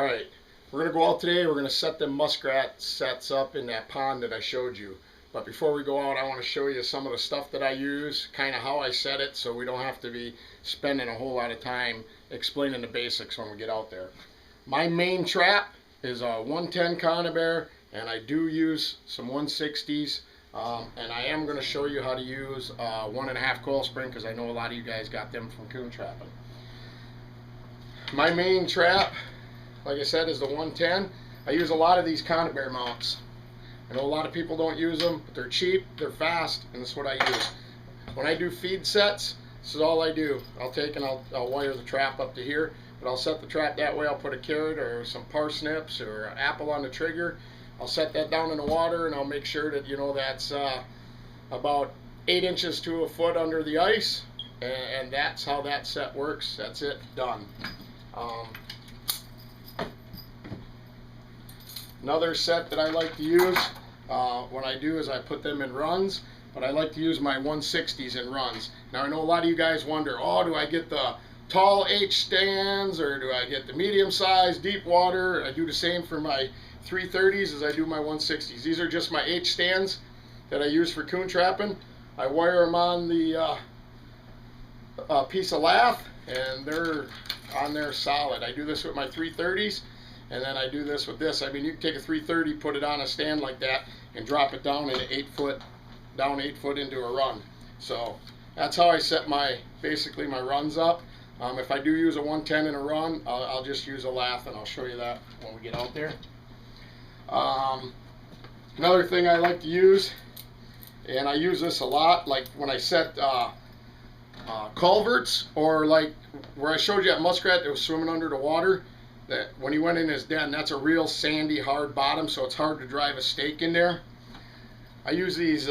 All right, we're gonna go out today. We're gonna set them muskrat sets up in that pond that I showed you. But before we go out, I want to show you some of the stuff that I use, kind of how I set it, so we don't have to be spending a whole lot of time explaining the basics when we get out there. My main trap is a 110 conibear, and I do use some 160s. And I am going to show you how to use 1.5 coil spring, because I know a lot of you guys got them from coon trapping. My main trap, like I said, is the 110. I use a lot of these conibear mounts. I know a lot of people don't use them, but they're cheap, they're fast, and that's what I use. When I do feed sets, this is all I do. I'll take and I'll wire the trap up to here, but I'll set the trap that way. I'll put a carrot or some parsnips or an apple on the trigger. I'll set that down in the water, and I'll make sure that, you know, that's about 8 inches to a foot under the ice, and that's how that set works. That's it, done. Another set that I like to use when I do is I put them in runs, but I like to use my 160s in runs. Now I know a lot of you guys wonder, oh, do I get the tall H stands or do I get the medium size deep water? I do the same for my 330s as I do my 160s. These are just my H stands that I use for coon trapping. I wire them on the piece of lath, and they're on there solid. I do this with my 330s, and then I do this with this. I mean, you can take a 330, put it on a stand like that, and drop it down in 8 foot, down 8 foot into a run. So that's how I set basically my runs up. If I do use a 110 in a run, I'll just use a lath, and I'll show you that when we get out there. Another thing I like to use, and I use this a lot, like when I set culverts, or like where I showed you that muskrat that was swimming under the water, that when he went in his den, that's a real sandy, hard bottom, so it's hard to drive a stake in there. I use these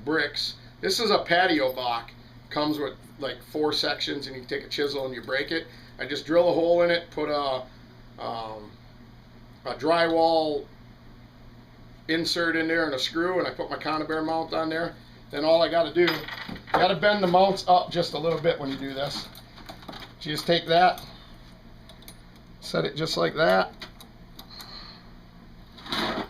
bricks. This is a patio block. Comes with like 4 sections, and you take a chisel and you break it. I just drill a hole in it, put a drywall insert in there and a screw, and I put my conibear mount on there. Then all I got to do, you got to bend the mounts up just a little bit when you do this. You just take that, set it just like that.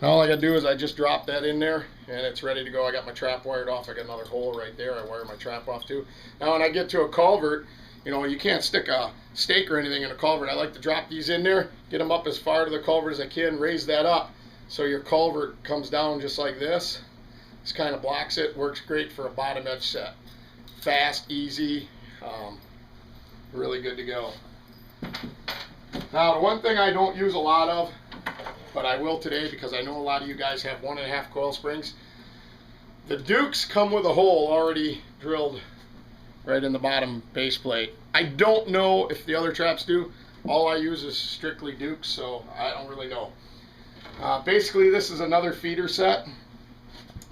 Now all I got to do is I just drop that in there, and it's ready to go. I got my trap wired off. I got another hole right there. I wire my trap off too. Now when I get to a culvert, you know, you can't stick a stake or anything in a culvert. I like to drop these in there, get them up as far to the culvert as I can, raise that up so your culvert comes down just like this. This kind of blocks it. Works great for a bottom edge set. Fast, easy, really good to go. Now the one thing I don't use a lot of, but I will today because I know a lot of you guys have 1.5 coil springs. The Dukes come with a hole already drilled right in the bottom base plate. I don't know if the other traps do. All I use is strictly Dukes, so I don't really know. Basically, this is another feeder set.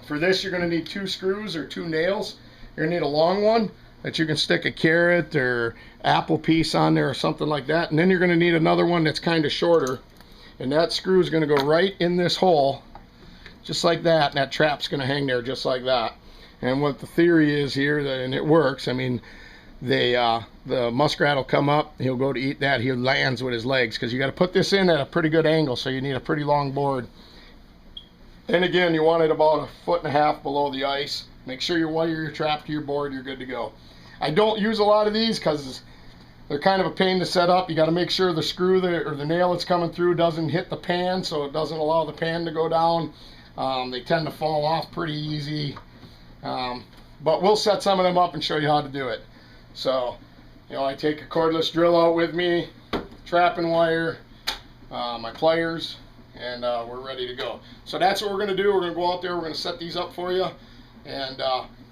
For this, you're going to need 2 screws or 2 nails. You're going to need a long one that you can stick a carrot or apple piece on there or something like that. And then you're going to need another one that's kind of shorter. And that screw is going to go right in this hole, just like that. And that trap's going to hang there just like that. And what the theory is here, and it works, I mean, the muskrat will come up, he'll go to eat that, he lands with his legs, because you got to put this in at a pretty good angle, so you need a pretty long board. And again, you want it about 1.5 feet below the ice. Make sure you wire your trap to your board, you're good to go. I don't use a lot of these because they're kind of a pain to set up. You got to make sure the screw or the nail that's coming through doesn't hit the pan, so it doesn't allow the pan to go down. They tend to fall off pretty easy. But we'll set some of them up and show you how to do it. So, you know, I take a cordless drill out with me, trapping wire, my pliers, and we're ready to go. So that's what we're going to do. We're going to go out there, we're going to set these up for you. And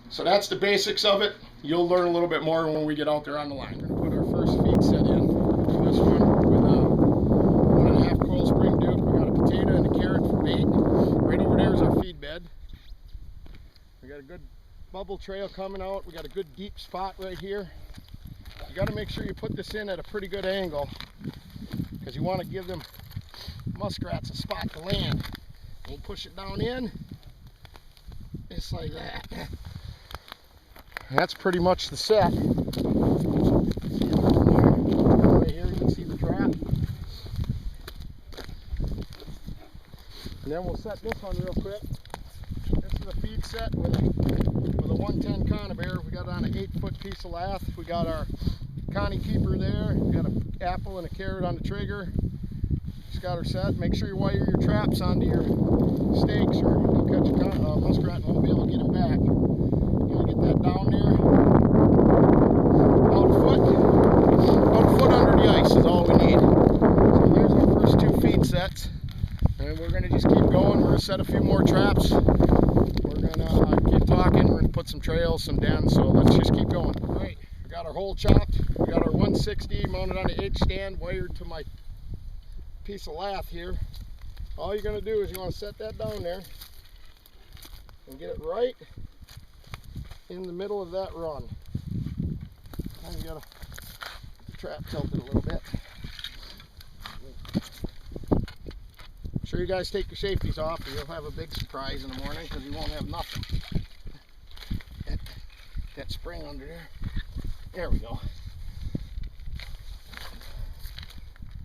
so that's the basics of it. You'll learn a little bit more when we get out there on the line. We're going to put our first feed set in. This one with a 1.5 coil spring Duke. We got a potato and a carrot for bait. Right over there is our feed bed. We got a good bubble trail coming out. We got a good deep spot right here. You got to make sure you put this in at a pretty good angle, because you want to give them muskrats a spot to land. We'll push it down in just like that. That's pretty much the set. See it down there? Right here you can see the trap. And then we'll set this one real quick. This is a feed set with a 110 conibear. We got it on an 8-foot piece of lath. We got our Connie keeper there. We got an apple and a carrot on the trigger. Just got her set. Make sure you wire your traps onto your stakes, or you'll catch a muskrat and won't be able to get him back. You know, get that down there. About a foot under the ice is all we need. So there's our first 2 feed sets. And we're going to just keep going. We're going to set a few more traps. We're going to keep talking. We're going to put some trails, some dens. So let's just keep going. All right, we got our hole chopped. We got our 160 mounted on the H stand, wired to my piece of lath here. All you're going to do is you want to set that down there and get it right in the middle of that run. Now you got to get the trap tilted a little bit. Make sure you guys take your safeties off, or you'll have a big surprise in the morning because you won't have nothing. That spring under there. There we go.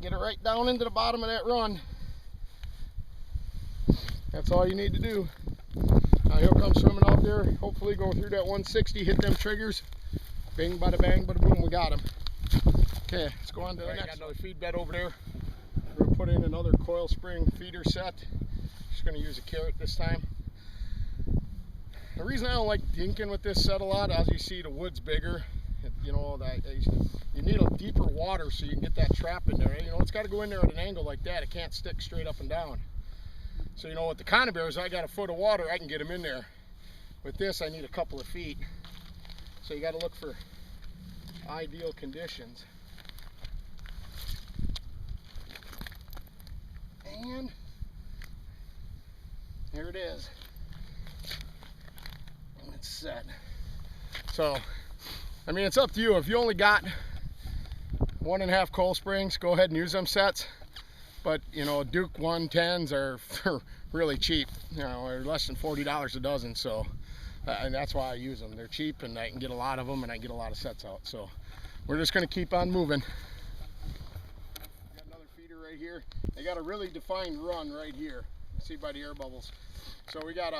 Get it right down into the bottom of that run. That's all you need to do. Now he'll come swimming out there, hopefully go through that 160, hit them triggers. Bing, bada bang, bada boom, we got him. Okay, let's go on to the next. Got another feed bed over there. We're going to put in another coil spring feeder set. Just going to use a carrot this time. The reason I don't like dinking with this set a lot, as you see, the wood's bigger. You know, you need a deeper water so you can get that trap in there. You know, it's got to go in there at an angle like that. It can't stick straight up and down. So, you know, with the conibears, I got a foot of water, I can get them in there. With this, I need a couple of feet. So you got to look for ideal conditions. And there it is. And it's set. So, I mean, it's up to you. If you only got 1.5 coil springs, go ahead and use them sets. But, you know, Duke 110s are really cheap. You know, they're less than $40 a dozen. So, and that's why I use them. They're cheap, and I can get a lot of them, and I get a lot of sets out. So, we're just going to keep on moving. Got another feeder right here. They got a really defined run right here. See by the air bubbles. So we got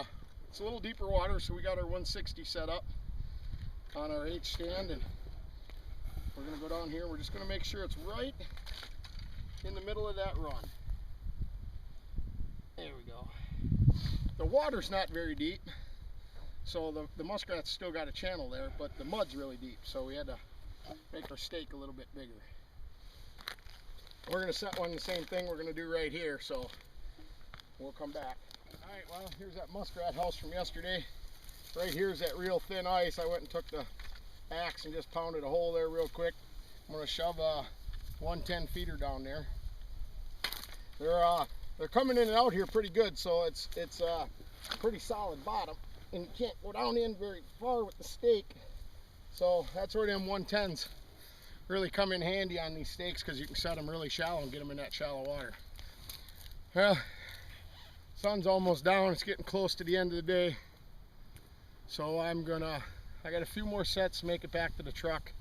it's a little deeper water, so we got our 160 set up on our H stand, and we're going to go down here. We're just going to make sure it's right in the middle of that run. There we go. The water's not very deep, so the muskrat's still got a channel there, but the mud's really deep, so we had to make our stake a little bit bigger. We're going to set one the same thing we're going to do right here, so we'll come back. All right, well, here's that muskrat house from yesterday. Right here's that real thin ice. I went and took the axe and just pounded a hole there real quick. I'm going to shove a 110 feeder down there. They're coming in and out here pretty good, so it's a pretty solid bottom, and you can't go down in very far with the stake. So that's where them 110s really come in handy on these stakes, because you can set them really shallow and get them in that shallow water. Well, sun's almost down. It's getting close to the end of the day, so I got a few more sets to make it back to the truck,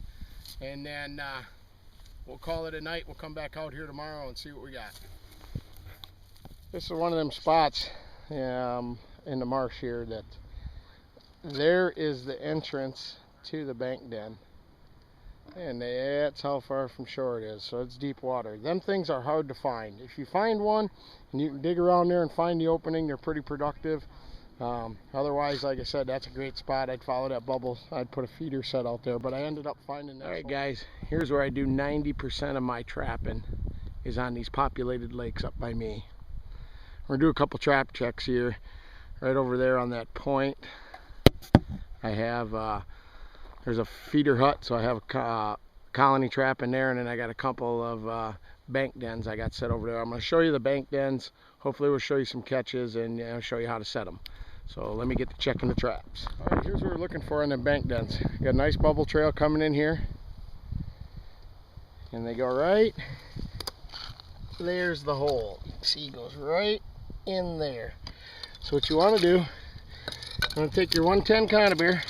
and then we'll call it a night. We'll come back out here tomorrow and see what we got. This is one of them spots in the marsh here that there is the entrance to the bank den, and that's how far from shore it is. So it's deep water. Them things are hard to find. If you find one and you can dig around there and find the opening, they're pretty productive. Otherwise, like I said, that's a great spot. I'd follow that bubble. I'd put a feeder set out there, but I ended up finding that. All right, guys, here's where I do 90% of my trapping, is on these populated lakes up by me. We're gonna do a couple trap checks here. Right over there on that point, I have there's a feeder hut, so I have a colony trap in there, and then I got a couple of bank dens I got set over there. I'm going to show you the bank dens. Hopefully we'll show you some catches and show you how to set them. So let me get to checking the traps. All right, here's what we're looking for in the bank dens. Got a nice bubble trail coming in here, and they go right, there's the hole. See, it goes right in there. So what you want to do, you want to take your 110 conibear,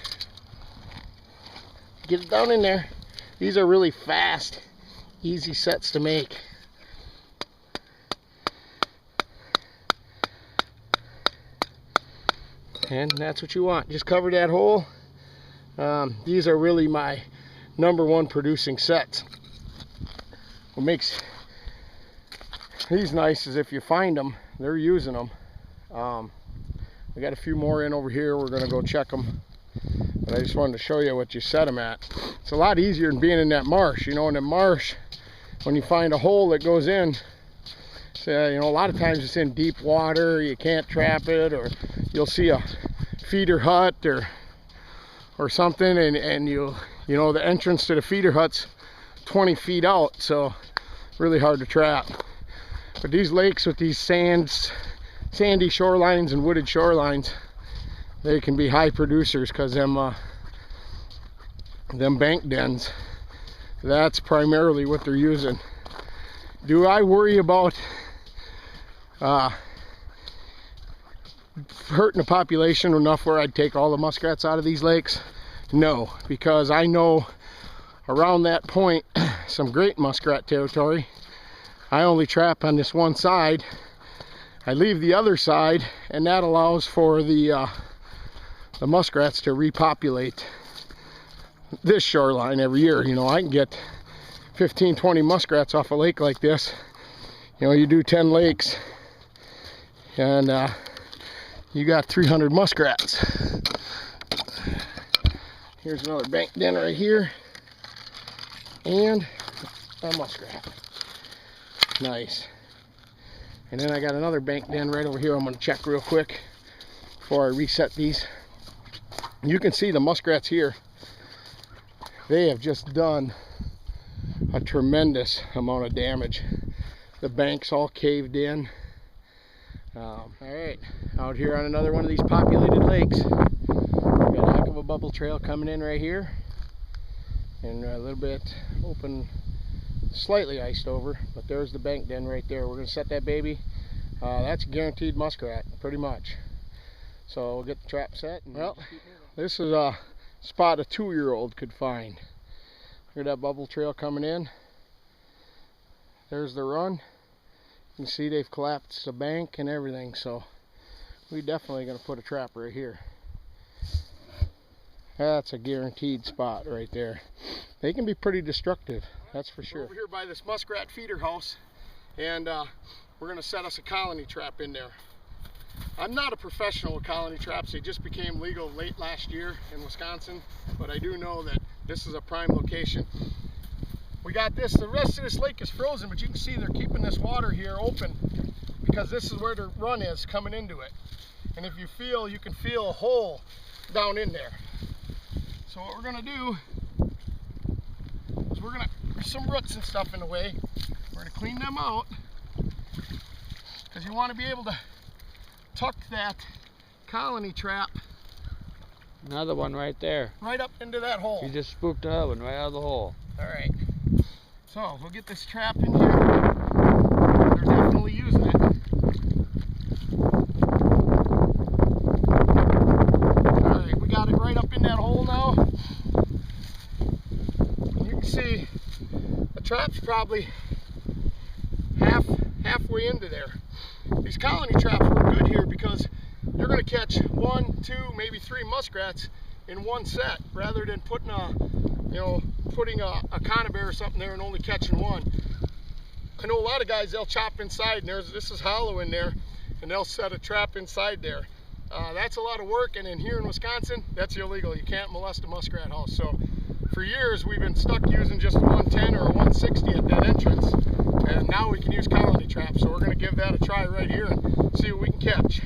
get it down in there. These are really fast, easy sets to make. And that's what you want. Just cover that hole. These are really my #1 producing sets. What makes these nice is if you find them, they're using them. We got a few more in over here. We're going to go check them. But I just wanted to show you what you set them at. It's a lot easier than being in that marsh. You know, in the marsh, when you find a hole that goes in, so, you know, a lot of times it's in deep water, you can't trap it, or you'll see a feeder hut or something, and you know the entrance to the feeder hut's 20 feet out, so really hard to trap. But these lakes with these sandy shorelines and wooded shorelines, they can be high producers, because them bank dens, that's primarily what they're using. Do I worry about hurting the population enough where I'd take all the muskrats out of these lakes? No, because I know around that point some great muskrat territory. I only trap on this one side. I leave the other side, and that allows for the muskrats to repopulate this shoreline every year. You know, I can get 15-20 muskrats off a lake like this. You know, you do 10 lakes and you got 300 muskrats. Here's another bank den right here and a muskrat. Nice. And then I got another bank den right over here. I'm going to check real quick before I reset these. You can see the muskrats here. They have just done a tremendous amount of damage. The bank's all caved in. All right, out here on another one of these populated lakes. Got a heck of a bubble trail coming in right here, and a little bit open, slightly iced over, but there's the bank den right there. We're gonna set that baby. That's a guaranteed muskrat, pretty much. So we'll get the trap set. And well, this is a spot a 2-year-old could find. Look at that bubble trail coming in. There's the run. You can see they've collapsed the bank and everything, so we're definitely going to put a trap right here. That's a guaranteed spot right there. They can be pretty destructive, that's for sure. We're over here by this muskrat feeder house, and we're going to set us a colony trap in there. I'm not a professional with colony traps. They just became legal late last year in Wisconsin, but I do know that this is a prime location. We got this, the rest of this lake is frozen, but you can see they're keeping this water here open because this is where the run is coming into it. And if you can feel a hole down in there. So what we're gonna do is there's some roots and stuff in the way. We're gonna clean them out because you want to be able to tuck that colony trap. Another one right there. Right up into that hole. You just spooked another one right out of the hole. All right. So we'll get this trap in here. They're definitely using it. All right, we got it right up in that hole now. And you can see the trap's probably halfway into there. These colony traps work good here because you're going to catch 1, 2, maybe 3 muskrats in one set, rather than putting a conibear or something there and only catching one. I know a lot of guys, they'll chop inside, and this is hollow in there, and they'll set a trap inside there. That's a lot of work, and in here in Wisconsin, that's illegal. You can't molest a muskrat house. So for years, we've been stuck using just a 110 or a 160 at that entrance, and now we can use colony traps. So we're going to give that a try right here and see what we can catch.